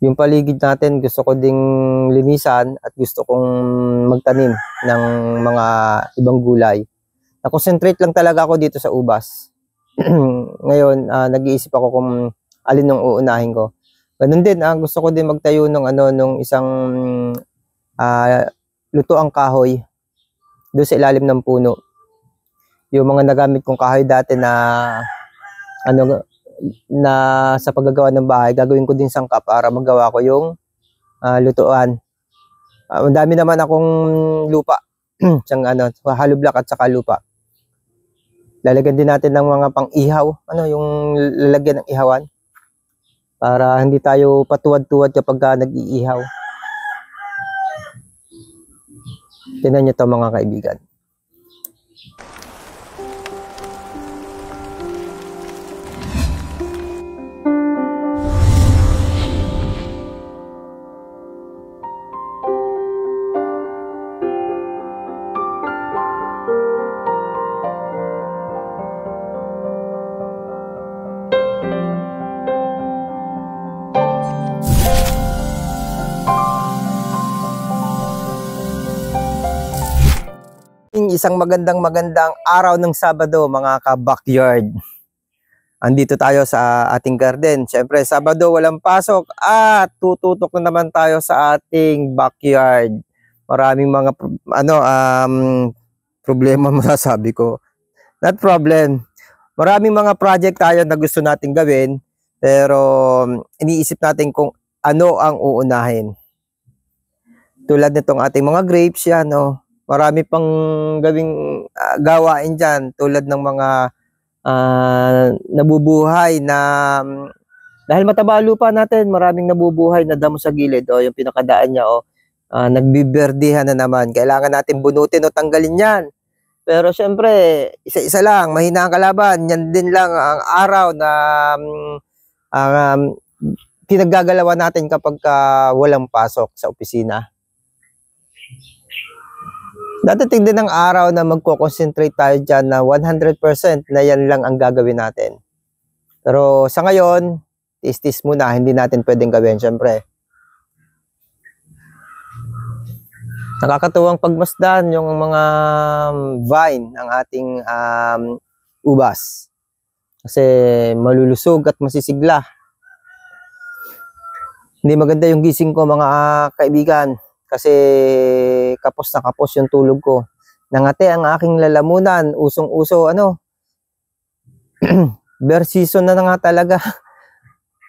Yung paligid natin gusto ko ding linisan at gusto kong magtanim ng mga ibang gulay. Na-concentrate lang talaga ako dito sa ubas. Ngayon, nag-iisip ako kung alin ang uunahin ko. Ganun din, gusto ko din magtayo nung isang lutoang kahoy doon sa ilalim ng puno. Yung mga nagamit kong kahoy dati na sa paggagawa ng bahay, gagawin ko din sangka para magawa ko yung lutuan. Ang dami naman akong lupa, siyang hollow block at saka lupa. Lalagyan din natin ng mga pang-ihaw, yung lalagyan ng ihawan para hindi tayo patuwad-tuwad kapag nag-iihaw. Tingnan niyo to mga kaibigan. Isang magandang araw ng Sabado mga ka-backyard. Andito tayo sa ating garden. Siyempre Sabado walang pasok at tututok na naman tayo sa ating backyard. Maraming mga problema masasabi ko. Not problem. Maraming mga project tayo na gusto nating gawin pero iniisip natin kung ano ang uunahin. Tulad nitong ating mga grapes yan, marami pang gawing gawain dyan tulad ng mga nabubuhay na dahil mataba lupa natin, maraming nabubuhay na damo sa gilid yung pinakadaan niya nagbiberdihan na naman. Kailangan natin bunutin o tanggalin yan. Pero syempre, isa-isa lang, mahina ang kalaban. Yan din lang ang araw na pinaggagalawan natin kapag walang pasok sa opisina. Dadating din ang araw na magko-concentrate tayo dyan na 100% na yan lang ang gagawin natin. Pero sa ngayon, tis-tis muna, hindi natin pwedeng gawin, syempre. Nakakatuwang pagmasdan yung mga vine ng ating ubas. Kasi malulusog at masisigla. Hindi maganda yung gising ko mga kaibigan. Kasi kapos na kapos yung tulog ko. Nangate ang aking lalamunan. Usong-uso, bear season na nga talaga.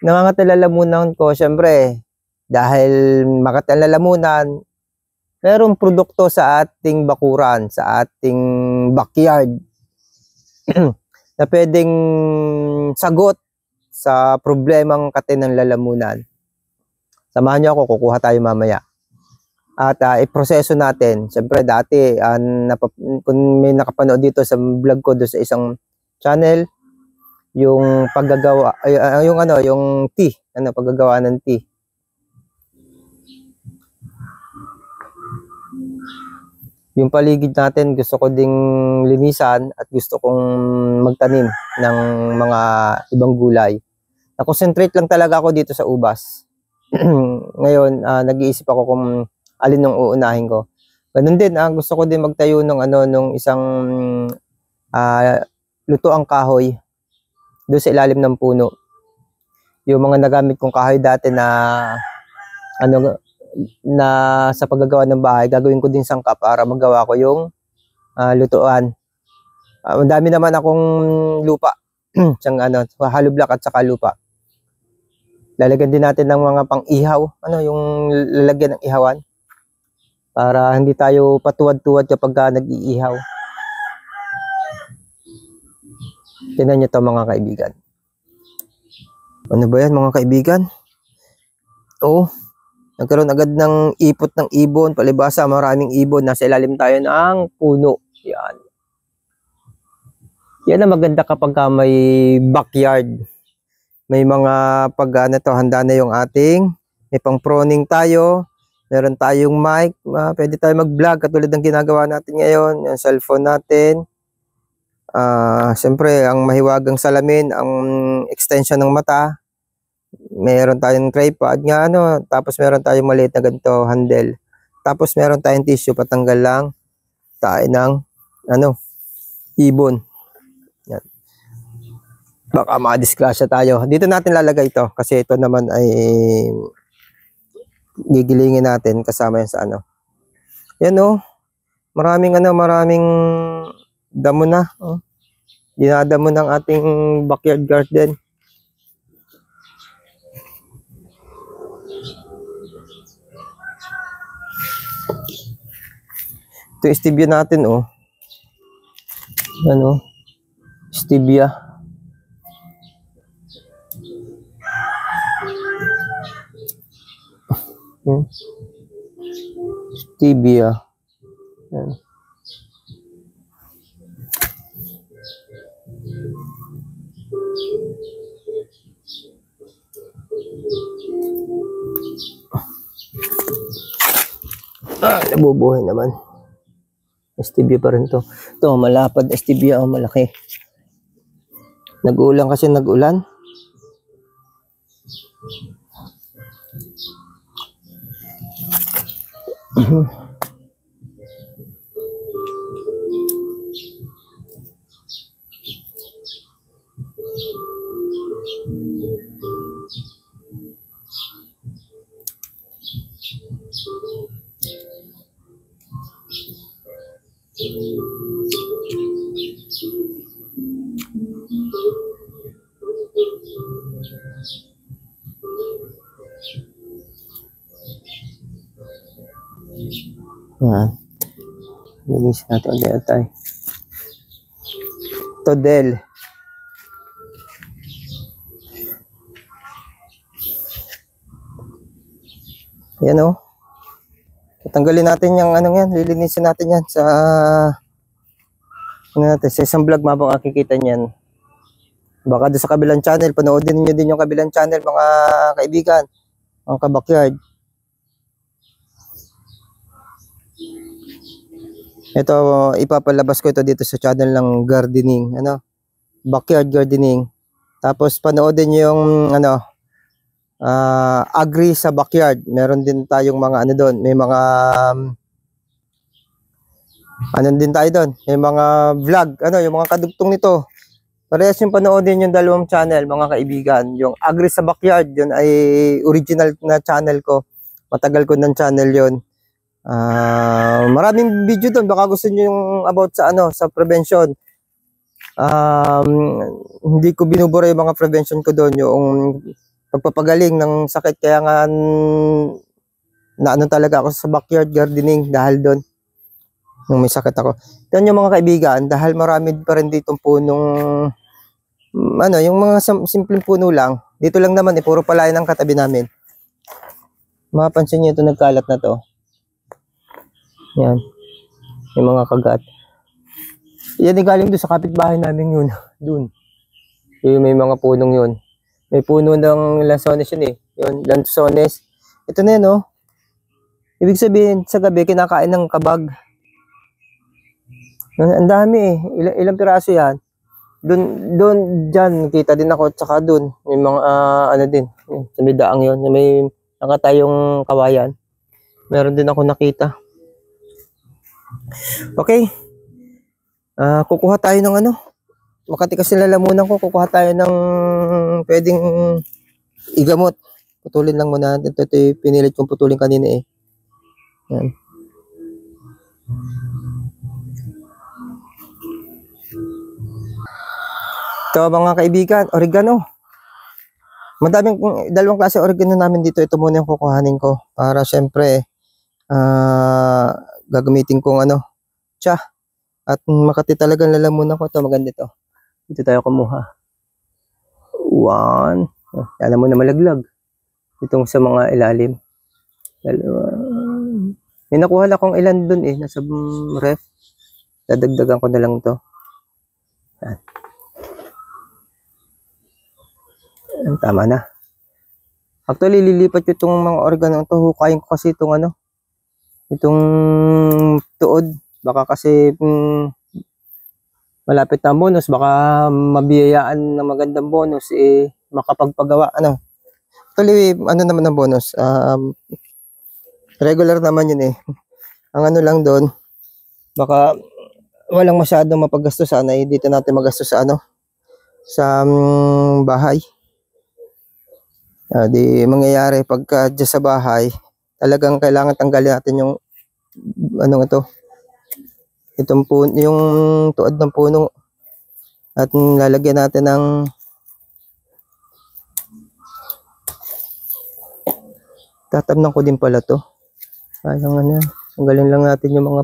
Nangangate lalamunan ko, syempre. Dahil makate ang lalamunan, merong produkto sa ating bakuran, sa ating backyard na pwedeng sagot sa problemang kate ng lalamunan. Samahan niyo ako, kukuha tayo mamaya. At iproseso natin. Siyempre dati, kung may nakapanood dito sa vlog ko doon sa isang channel, yung paggagawa, yung tea, paggagawa ng tea. Yung paligid natin gusto ko ding linisan at gusto kong magtanim ng mga ibang gulay. Na-concentrate lang talaga ako dito sa ubas. Ngayon, nag-iisip ako kung alin ang uunahin ko. Ganun din, gusto ko din magtayo nung isang lutoang kahoy doon sa ilalim ng puno. Yung mga nagamit kong kahoy dati na sa paggagawa ng bahay, gagawin ko din sangka para magawa ko yung lutuan. Ang dami naman akong lupa, siyang hollow block at saka lupa. Lalagyan din natin ng mga pang-ihaw, yung lalagyan ng ihawan para hindi tayo patuwad-tuwad kapag nag-iihaw. Tingnan niyo to mga kaibigan. Ano ba yan mga kaibigan? Nagkaroon agad ng ipot ng ibon, palibasa maraming ibon, nasa ilalim tayo ng puno. Yan. Yan ang maganda kapag may backyard. May mga handa na yung may pang proning tayo. Meron tayong mic, pwede tayo mag-vlog katulad ng ginagawa natin ngayon, yung cellphone natin. Siyempre, ang mahiwagang salamin, ang extension ng mata. meron tayong tripod nga ano, tapos meron tayong maliit na ganito handle. Tapos meron tayong tissue patanggal lang tayo ng ano, ibon. Yan. Baka ma-disgrasya tayo. Dito natin lalagay ito kasi ito naman ay gigilingin natin kasama yan sa ano. Yan oh. Maraming damo na. Oh. Dinadamo ng ating backyard garden. Ito yung stevia natin oh. Ano? Stevia. Stevia. Yan. Nabubuhay naman. Stevia pa rin to. Ito, malapad stevia o malaki. Nag-uulan kasi nag-ulan. Yan. Linisin natin ulit tayo. Todel. Yan o. Tatanggalin natin yung ano yan. Lilinisin natin yan sa ano natin, sa isang vlog mabang makikita niyan. Baka doon sa kabilang channel. Panoodin niyo din yung kabilang channel mga kaibigan. Mga kabakyard. Ito, ipapalabas ko ito dito sa channel ng gardening, ano, backyard gardening. Tapos panoodin niyo yung ano, agri sa backyard. Meron din tayong mga ano doon, may mga ano din tayo doon, may mga vlog, ano, yung mga kadugtong nito. Parehas yung panoodin yung dalawang channel, mga kaibigan. Yung agri sa backyard, yun ay original na channel ko. Matagal ko ng channel yun. Maraming video doon, baka gusto niyo yung about sa ano, sa prevention. Hindi ko binubura yung mga prevention ko doon, yung pagpapagaling ng sakit, kaya nga na ano talaga ako sa backyard gardening dahil doon nung may sakit ako. Yan yung mga kaibigan, dahil marami pa rin ditong punong ano, yung mga simpleng puno lang. Dito lang naman puro palayan ang katabi namin. Mapapansin niyo ito, nagkalat na to. Yan. Yung mga kagat. Yan galing doon sa kapitbahay namin yun. Doon. Yung may mga punong yun. May puno ng lansones yun eh. Yun, lansones. Ito na yun oh. Ibig sabihin, sa gabi, kinakain ng kabag. Ang dami eh. Ilang piraso yan. Doon, dyan, kita din ako. Tsaka doon, may mga, ano din. Sa may daang yun. May nakatayong kawayan. Meron din ako nakita. Okay. Kukuha tayo ng ano. Makati kasi lalamunan ko. Kukuha tayo ng pwedeng igamot. Putulin lang muna. Ito yung pinilit kong putulin kanina eh. Yan. Ito mga kaibigan, oregano. Madaming, dalawang klase oregano namin dito. Ito muna yung kukuhanin ko. Para syempre, gagamitin kong ano, tsa. At makati talagang lalamunan ko. Ito maganda ito. Dito tayo kumuha. 1. Alam mo na malaglag. Itong sa mga ilalim. 2. May nakuha na akong ilan dun eh. Nasa ref. Dadagdagan ko na lang to. Yan. Tama na. Actually, lilipat ko itong mga organo ito. Hukayin ko kasi itong ano. Itong tuod. Baka kasi malapit na bonus. Baka mabiyayaan ng magandang bonus. Makapagpagawa. Ano. Actually, ano naman ang bonus? Regular naman yun eh. Ang ano lang doon, baka walang masyadong mapaggastos sana eh. Dito natin magastos sa ano, sa bahay. Di mangyayari pagka dyan sa bahay, talagang kailangan tanggalin natin yung ano ito, itong puno, yung tuad ng puno, at lalagyan natin ng tatamnan ko din pala to. Sayang ano, tanggalin lang natin yung mga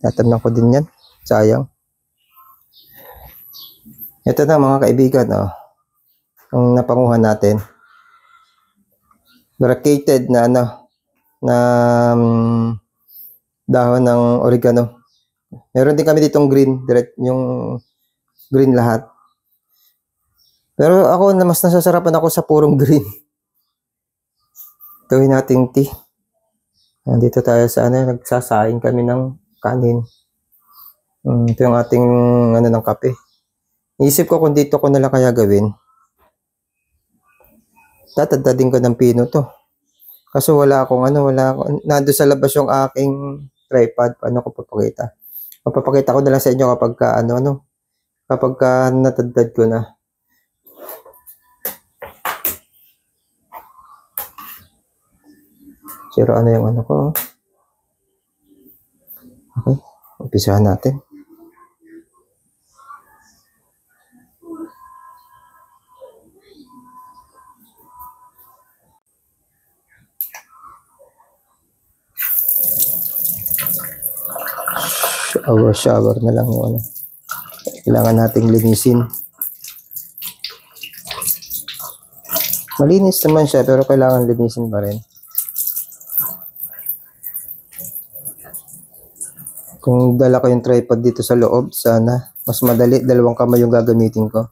tatamnan ko din yan, sayang. Ito na mga kaibigan, ang napanguhan natin, brachated na ano, na dahon ng oregano. Meron din kami ditong green, direct yung green lahat. Pero ako, mas nasasarapan ako sa purong green. Gawin nating tea. Nandito tayo sa ano, nagsasaing kami ng kanin. Ito yung ating ano ng kape. Iisip ko kung dito ko na lang kaya gawin. Tatadadin ko ng pino to. Kaso wala akong ano, nando sa labas yung aking tripod. Paano ko papakita? Papapakita ko na lang sa inyo kapag ka, kapag ka natadad ko na. Zero ano yung ano ko. Okay, umpisahan natin. Shower na lang yung ano. Kailangan nating linisin. Malinis naman siya pero kailangan linisin pa rin. Kung dala ko yung tripod dito sa loob, sana mas madali, 2 kamay yung gagamitin ko.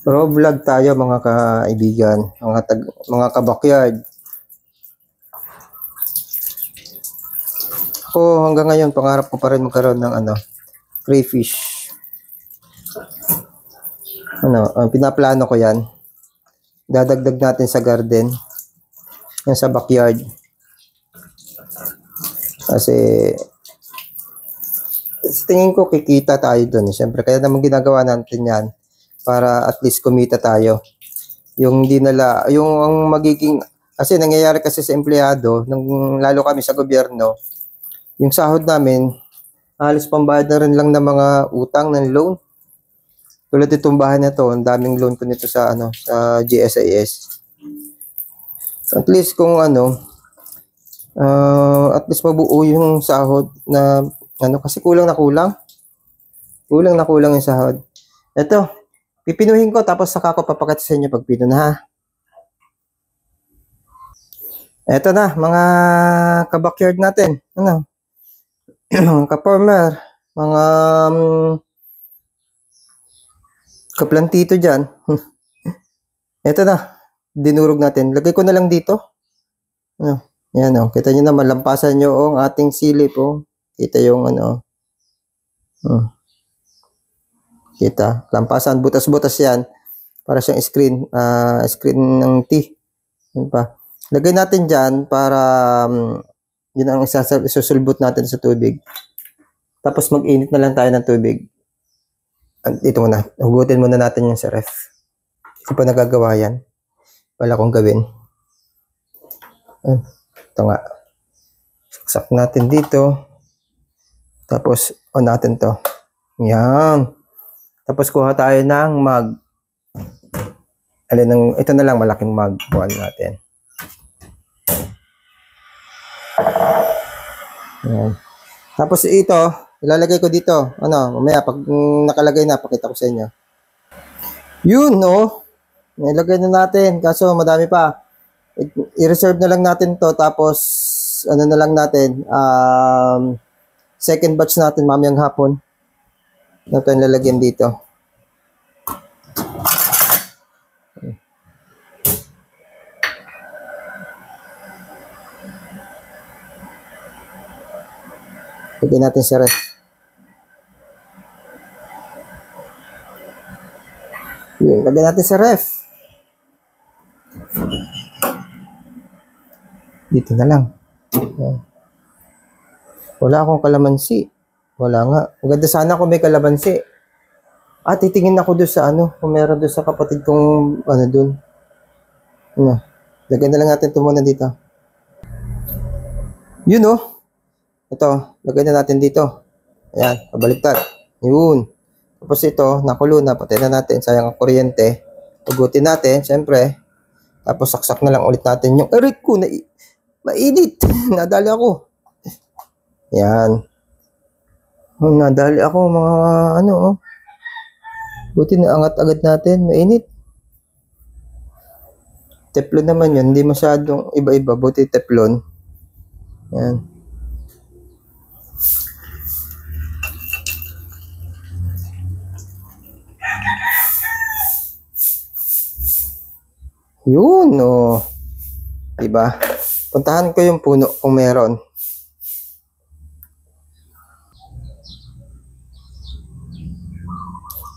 Pero vlog tayo mga kaibigan, mga kabakyard. Ako hanggang ngayon pangarap ko pa rin magkaroon ng crayfish. Pinaplano ko yan. Dadagdag natin sa garden. Yan sa backyard. Kasi tingin ko kikita tayo doon. Siyempre, kaya naman ginagawa natin yan para at least kumita tayo. Yung dinala, yung ang magiging, kasi nangyayari kasi sa empleyado, lalo kami sa gobyerno, yung sahod namin, halos pambayad na rin lang ng mga utang ng loan. Tulad itong bahay na to, ang daming loan ko nito sa sa GSIS. At least kung at least mabuo yung sahod na kasi kulang na kulang. Kulang na kulang yung sahod. Ito, pipinuhin ko tapos saka ko papakita sa inyo pag pino na ha. Ito na mga kabakyard natin. Ka-farmer, mga kaplantito dyan. Ito na, dinurog natin. Lagay ko na lang dito. Yan kita nyo na, malampasan nyo ang ating silip. Kita yung kita, lampasan, butas-butas yan. Para siyang screen ng tea. Yan pa. Lagay natin dyan para yun ang isusulbot natin sa tubig. Tapos mag-init na lang tayo ng tubig. Ito muna. Hugutin muna natin yung sa ref. Kasi pa nagagawa yan. Wala kong gawin. Ito nga. Saksak natin dito. Tapos on natin to. Yan. Tapos kuha tayo ng mug. Ito na lang malaking mug. Kuha natin. Yan. Tapos ito, ilalagay ko dito. Mamaya pag nakalagay na, pakita ko sa inyo. Yun, nilagay na natin. Kaso madami pa. I-reserve na lang natin to. Tapos, na lang natin. Second batch natin mamayang hapon. Ito yung lalagyan dito. Lagyan natin sa ref. Yun, lagyan natin sa ref. Dito na lang. Wala akong kalamansi. Wala nga. Maganda sana kung may kalamansi. Titingin ako doon sa kung meron doon sa kapatid kong doon. Lagyan na lang natin ito muna dito. Yun ito, lagyan na natin dito. Ayan, pabaliktad. Yun. Tapos ito, nakulo na, patay na natin. Sayang ang kuryente. Tugutin natin, syempre. Tapos saksak na lang ulit natin yung erik ko na mainit. Nadali ako. Yan. Nadali ako mga buti na angat agad natin, mainit. Teflon naman yun, hindi masyadong iba-iba, buti teflon. Yan. Yun, diba? Puntahan ko yung puno kung meron.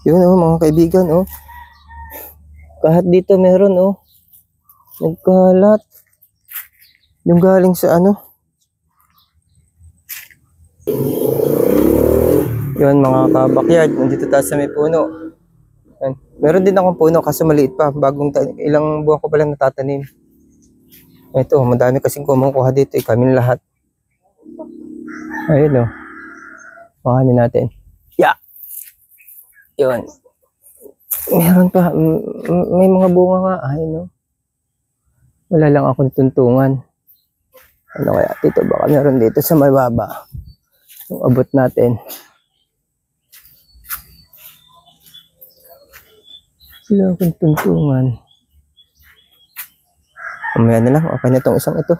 Yun, mga kaibigan, kahit dito meron, nagkalat. Yung galing sa yun, mga kabakyard, nandito tayo sa may puno. Yan. Meron din akong puno kasi maliit pa. Ilang buwan ko pa lang natatanim. Ito, madami kasing kumukuha dito. Kami lahat. Ayun Bakanin natin. Yeah! Yun. Meron pa. May mga bunga nga. Ayun Wala lang akong tuntungan. Ano kaya dito? Baka meron dito sa may baba. Yung abot natin. Wala akong tuntungan. Umaya na lang. Okay na itong isang ito.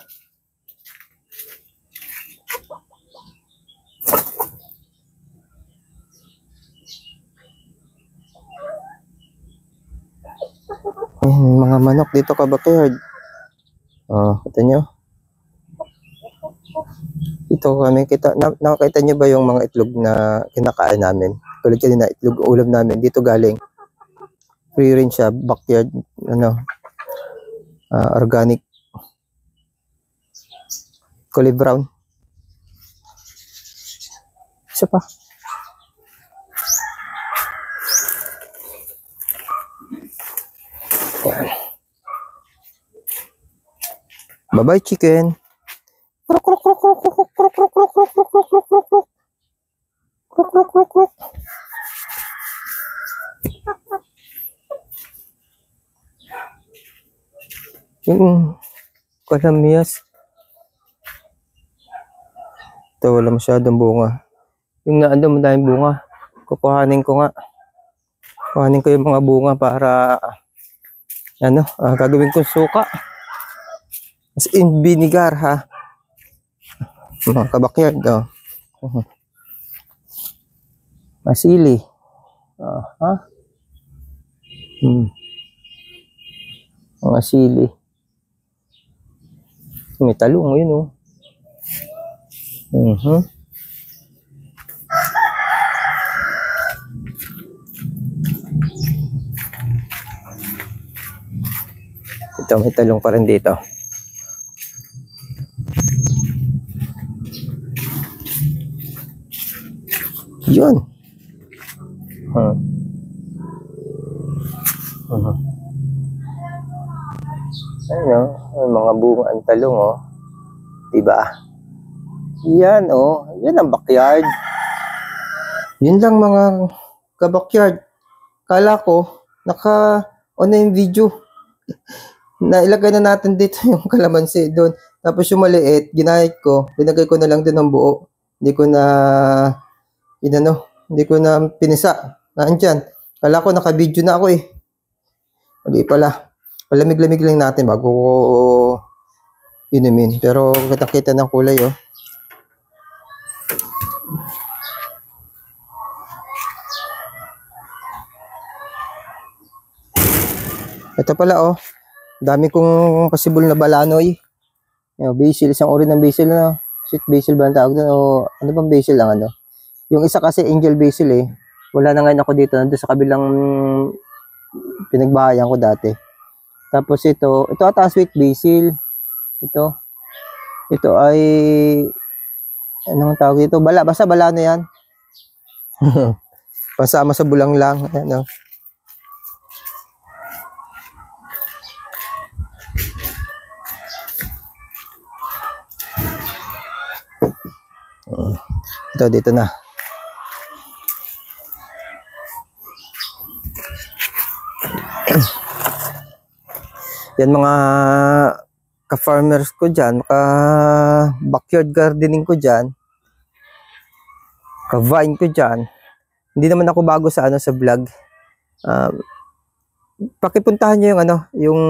Mga manok dito kabakyard. Kita nyo? Ito kami nakakita nyo ba yung mga itlog na kinakain namin? Tulad kanina, itlog ulam namin. Dito galing. Free range siya, backyard, organic. Kulay brown. Isa pa. Yan. Bye-bye chicken. Krok krok krok krok krok krok krok krok krok krok krok krok krok krok krok krok krok krok. Yung kalamyas. Ito wala masyadong bunga. Yung naandun madaming bunga. Kukuhanin ko nga. Kuhanin ko yung mga bunga para gagawin kong suka. As in vinegar mga kabakyard masili mga sili, may talong yun ito may talong pa rin dito. Yun. May mga bunga ang talong diba? Yan yan ang backyard. Yun lang mga ka-backyard. Kala ko naka-on na yung video. Nailagay na natin dito yung kalamansi doon. Tapos yung maliit, ginahit ko, linagay ko na lang din ng buo. Hindi ko na pinisa. Naandyan. Kala ko naka-video na ako Mali pala. Palamig-lamig lang natin bago ko inumin. Pero kita-kita ng kulay Ito pala dami kong pasibol na balanoy. Basil, isang uri ng basil Sweet basil ba ang tawag doon? O ano bang basil ang ano? Yung isa kasi angel basil eh. Wala na ngayon ako dito. Nandun sa kabilang pinagbahayan ko dati. Tapos ito ata sweet basil. Ito ay anong tawag dito? Bala, basta bala na yan. Pasama sa bulang lang. Ayan, oh. Ito, dito na. Yan mga ka-farmers ko dyan, backyard gardening ko dyan, ka-vine ko dyan. Hindi naman ako bago sa sa vlog. Pakipuntahan nyo yung yung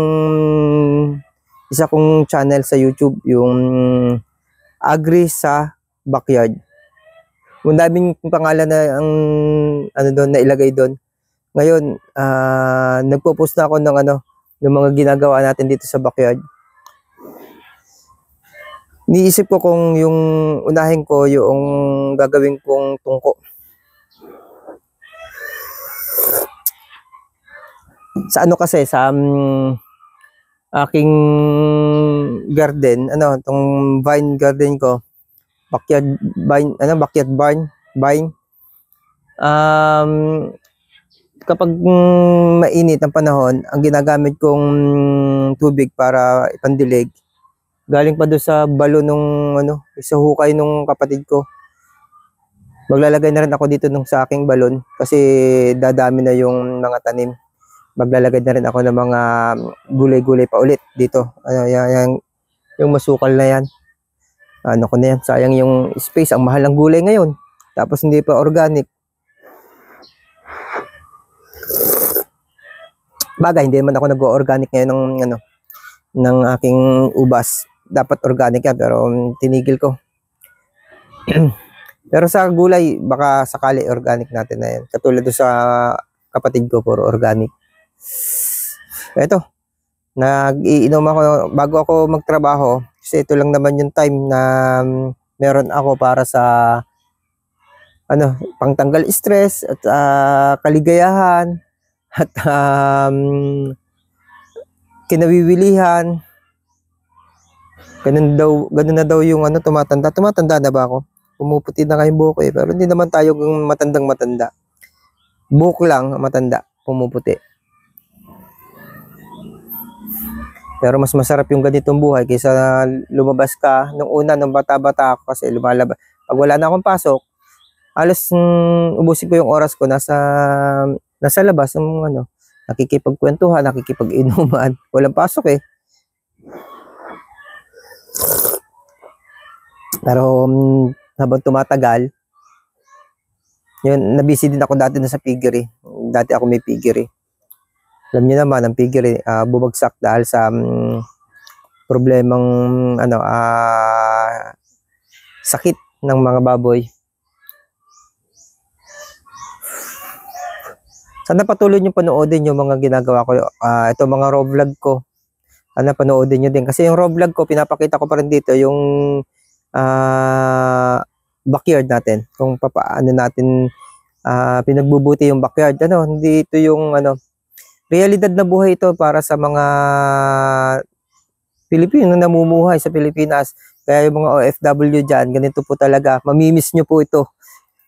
isa kong channel sa YouTube, yung Agri sa Backyard. Ang daming pangalan na ang doon na ilagay doon. Ngayon, nagpo-post na ako ng ng mga ginagawa natin dito sa backyard. Niisip ko kung yung unahin ko yung gagawin kong tungko. Sa kasi sa aking garden, tong vine garden ko, backyard vine, backyard vine. Kapag mainit ang panahon, ang ginagamit kong tubig para ipandilig, galing pa doon sa balon nung sa hukay nung kapatid ko. Maglalagay na rin ako dito nung sa aking balon kasi dadami na yung mga tanim. Maglalagay na rin ako ng mga gulay-gulay pa ulit dito. Yung masukal na yan. Ko na yan, sayang yung space, ang mahal ng gulay ngayon. Tapos hindi pa organic. Bagay, hindi naman ako nag-organic ngayon ng aking ubas. Dapat organic yan, pero tinigil ko. Pero sa gulay, baka sakali organic natin na yan. Katulad doon sa kapatid ko, puro organic. Ito, nag-iinom ako bago ako magtrabaho. Kasi ito lang naman yung time na meron ako para sa pangtanggal stress at kaligayahan at kinawiwilihan. Ganun na daw yung tumatanda. Tumatanda na ba ako? Pumuputi na kayong buhok eh. Pero hindi naman tayo matandang-matanda. Buhok lang matanda, pumuputi. Pero mas masarap yung ganitong buhay kaysa lumabas ka. Nung una, nung bata-bata ako kasi lumalabas. Pag wala na akong pasok, halos ubusin ko yung oras ko nasa labas ng nakikipagkwentuhan, nakikipag-inuman. Walang pasok eh. Pero habang tumatagal, yun, nabisi din ako dati na sa piggery. Dati ako may piggery. Alam niyo naman, ang piggery bumagsak dahil sa problemang sakit ng mga baboy. Sana patuloy niyo panoodin yung mga ginagawa ko. Ito mga raw vlog ko. Sana panoodin niyo din. Kasi yung raw vlog ko, pinapakita ko pa rin dito yung backyard natin. Kung paano natin pinagbubuti yung backyard. Hindi ito yung realidad na buhay ito para sa mga Pilipino na namumuhay sa Pilipinas. Kaya yung mga OFW dyan, ganito po talaga. Mamimiss nyo po ito.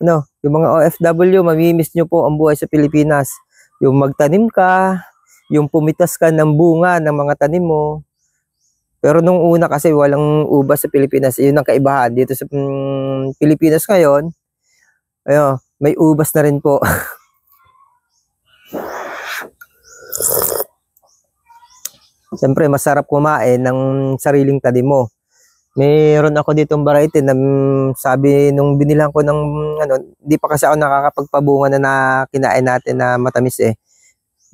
Yung mga OFW, mamimiss nyo po ang buhay sa Pilipinas. Yung magtanim ka, yung pumitas ka ng bunga ng mga tanim mo. Pero nung una kasi walang ubas sa Pilipinas, yun ang kaibahan. Dito sa Pilipinas ngayon, may ubas na rin po. Siyempre, masarap kumain ng sariling tanim mo. Meron ako ditong variety na sabi nung binilang ko ng hindi pa kasi ako nakakapagpabunga na kinain natin na matamis eh.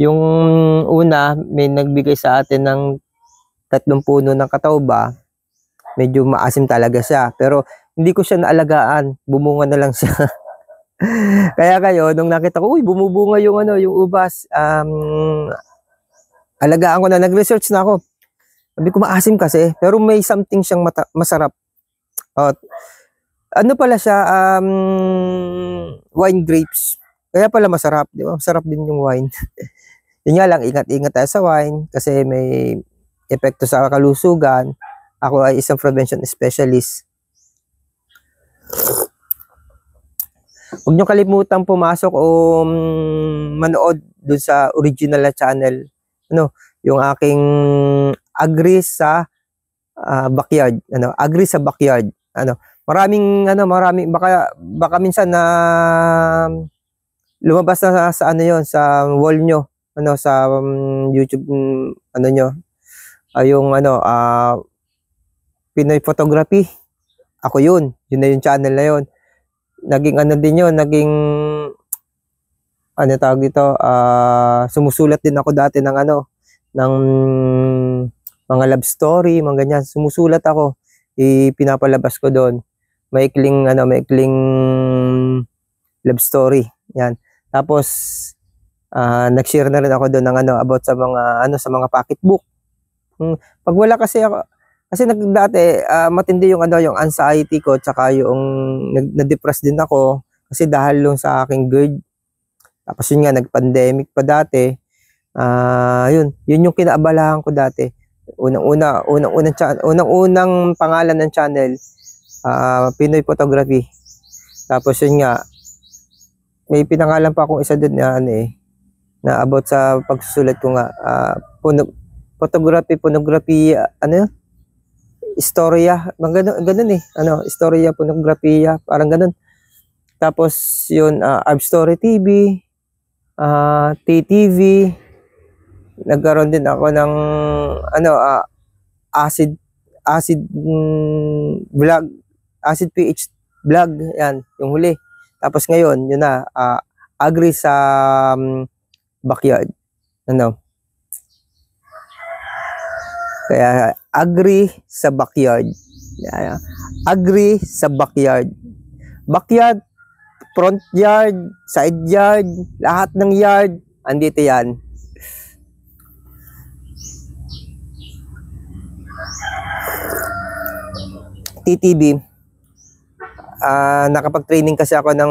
Yung una, may nagbigay sa atin ng 3 puno ng katawba. Medyo maasim talaga siya. Pero hindi ko siya naalagaan. Bumunga na lang siya. Kaya nung nakita ko, uy, bumubunga yung yung ubas. Alagaan ko na, nag-research na ako. Sabi ko maasim kasi, pero may something siyang masarap. Oh, ano pala siya, wine grapes. Kaya pala masarap, di ba? Masarap din yung wine. Yun nga lang, ingat-ingat tayo sa wine kasi may epekto sa kalusugan. Ako ay isang prevention specialist. Huwag niyo kalimutang pumasok o manood dun sa original na channel. Yung aking Agri sa Backyard. Agri sa Backyard. Maraming baka minsan na lumabas na sa yon, sa wall nyo, sa YouTube nyo, yung Pinoy Photography. Ako yun na yung channel na yun. Naging din yun, tawag dito, sumusulat din ako dati ng ng mga love story, mga ganyan. Sumusulat ako, pinapalabas ko doon. Maikling love story. Yan. Tapos nag-share na rin ako doon ng about sa mga pocketbook. Pag wala kasi ako, kasi dati matindi yung yung anxiety ko, tsaka yung na-depress din ako kasi dahil lang sa aking GERD. Tapos yun nga, nag-pandemic pa dati. Yun yung kinaabalahan ko dati. Unang pangalan ng channel, Pinoy Photography. Tapos yun nga, may pinangalan pa akong isa doon na about sa pagsusulat ko nga, pornography, istorya, ganun istorya, pornographiya, parang ganun. Tapos yun, Arb Story TV, TTV, nagkaroon din ako ng acid vlog, acid PH vlog, yan, yung huli. Tapos ngayon, yun na, Agri sa Backyard. Kaya, Agri sa Backyard. Agri sa Backyard. Backyard, front yard, side yard, lahat ng yard, andito yan. TTV, nakapag-training kasi ako ng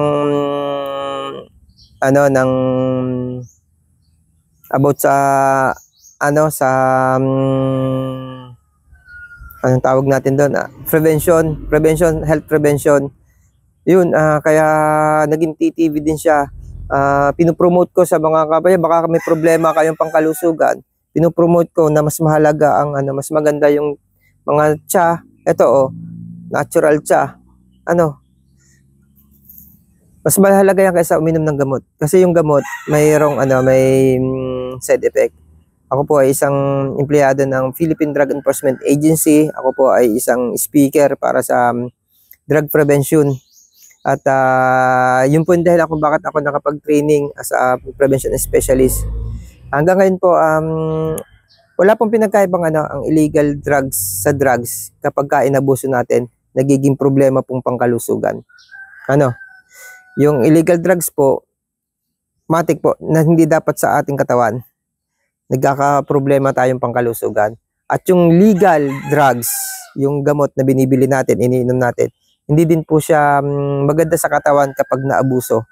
about sa anong tawag natin doon, prevention, health prevention. Yun, kaya naging TTV din siya. Pinopromote ko sa mga kabaya, baka may problema kayong pangkalusugan. Pinopromote ko na mas mahalaga mas maganda yung mga tsa. Ito natural tsa. Mas mahalaga yan kaysa uminom ng gamot. Kasi yung gamot, mayroong may side effect. Ako po ay isang empleyado ng Philippine Drug Enforcement Agency. Ako po ay isang speaker para sa drug prevention. At yun po yung dahilan kung bakit ako nakapag-training as a prevention specialist. Hanggang ngayon po, wala pong pinagkaibang ang illegal drugs sa drugs kapag inabuso natin, nagiging problema pong pangkalusugan. Yung illegal drugs po, matik po, na hindi dapat sa ating katawan. Nagkakaproblema tayong pangkalusugan. At yung legal drugs, yung gamot na binibili natin, iniinom natin, hindi din po siya maganda sa katawan kapag naabuso.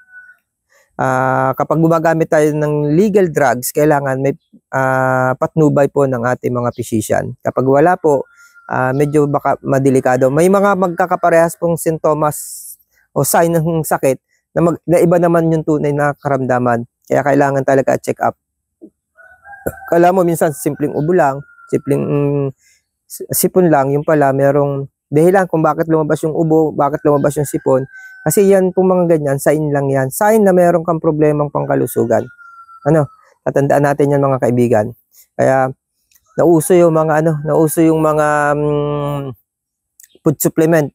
Kapag gumagamit tayo ng legal drugs, kailangan may patnubay po ng ating mga physician. Kapag wala po, medyo baka madelikado. May mga magkakaparehas pong sintomas o sign ng sakit na iba naman yung tunay na karamdaman. Kaya kailangan talaga check up. Kala mo minsan simpleng ubo lang, simpleng sipon lang, yung pala merong dahilan kung bakit lumabas yung ubo, bakit lumabas yung sipon. Kasi yan pong mga ganyan, sign lang yan. Sign na meron kang problemang pangkalusugan. Tatandaan natin yan mga kaibigan. Kaya nauso yung mga food supplement.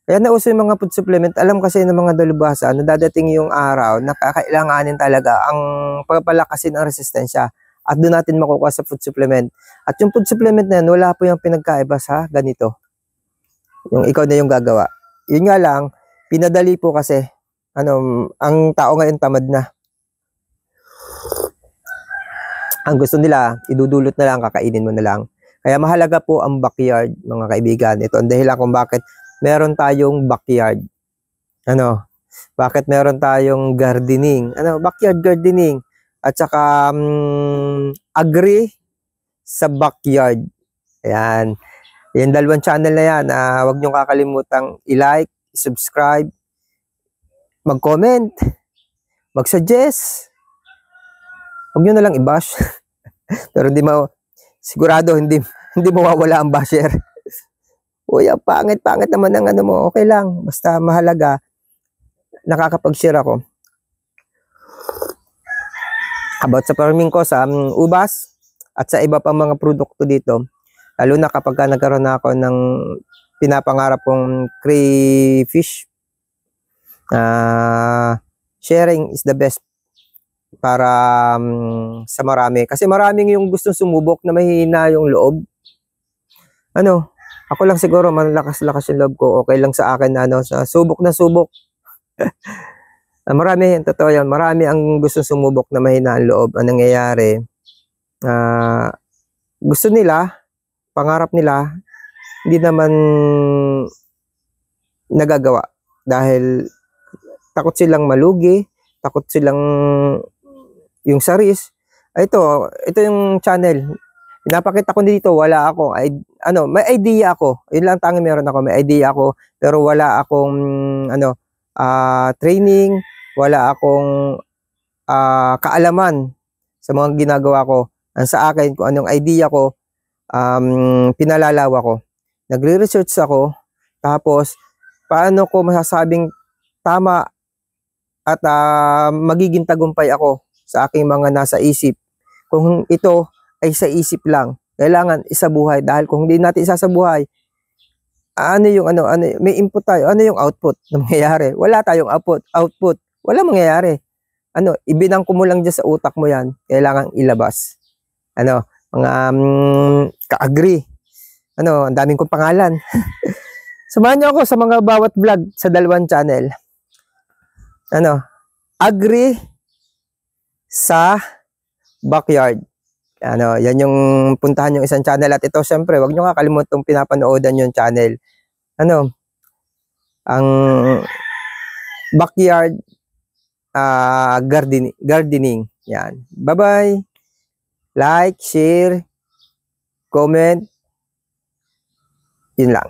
Kaya nauso yung mga food supplement. Alam kasi ng mga dalubhasa na dadating yung araw na kakailanganin talaga ang pagpalakasin ang resistensya. At doon natin makukuha sa food supplement. At yung food supplement na yan, wala po yung pinagkaiba sa ganito. Yung ikaw na yung gagawa. Yun nga lang, pinadali po kasi, ang tao ngayon tamad na. Ang gusto nila, idudulot na lang, kakainin mo na lang. Kaya mahalaga po ang backyard, mga kaibigan. Ito ang dahilan kung bakit meron tayong backyard? Ano? Bakit meron tayong gardening? Ano? Backyard gardening. At saka agree sa backyard. Ayan. Yung dalawang channel na yan, huwag nyo kakalimutang i-like, subscribe, mag-comment, mag-suggest. Huwag nyo na lang i-bash. Pero sigurado hindi mawawala ang basher. Uy, ang pangit naman ng ano mo. Okay lang. Basta mahalaga, nakakapag-share ako. About sa farming ko sa ubas at sa iba pang mga produkto dito. Lalo na kapag nagkaroon na ako ng pinapangarap kong crayfish. Sharing is the best para sa marami. Kasi maraming yung gustong sumubok na mahihina yung loob. Ano, ako lang siguro malakas-lakas yung loob ko. Okay lang sa akin na sa subok na subok. Marami, totoo yan. Marami ang gustong sumubok na mahina ang loob. Anong nangyayari? Gusto nila, pangarap nila, hindi naman nagagawa. Dahil takot silang malugi, takot silang yung saris. Ito yung channel. Pinapakita ko dito, wala ako. May idea ako. Yun lang tanging meron ako. May idea ako. Pero wala akong training. Wala akong kaalaman sa mga ginagawa ko. Ang sa akin, kung anong idea ko, pinalalawa ko. Nagre-research ako. Tapos, paano ko masasabing tama at magiging tagumpay ako sa aking mga nasa isip. Kung ito ay sa isip lang, kailangan isabuhay. Dahil kung hindi natin isasabuhay, may input tayo. Ano yung output na mangyayari? Wala tayong output. Wala mangyayari. Ibinangko mo lang dyan sa utak mo yan. Kailangan ilabas. Mga ka-agree. Ang daming kong pangalan. Samahan niyo ako sa mga bawat vlog sa dalawang channel. Agree sa backyard. Yan yung puntahan yung isang channel. At ito, syempre, wag nyo kakalimutang pinapanoodan yung channel. Ang backyard gardening. Yan. Bye-bye. Like, share, comment. Yun lang.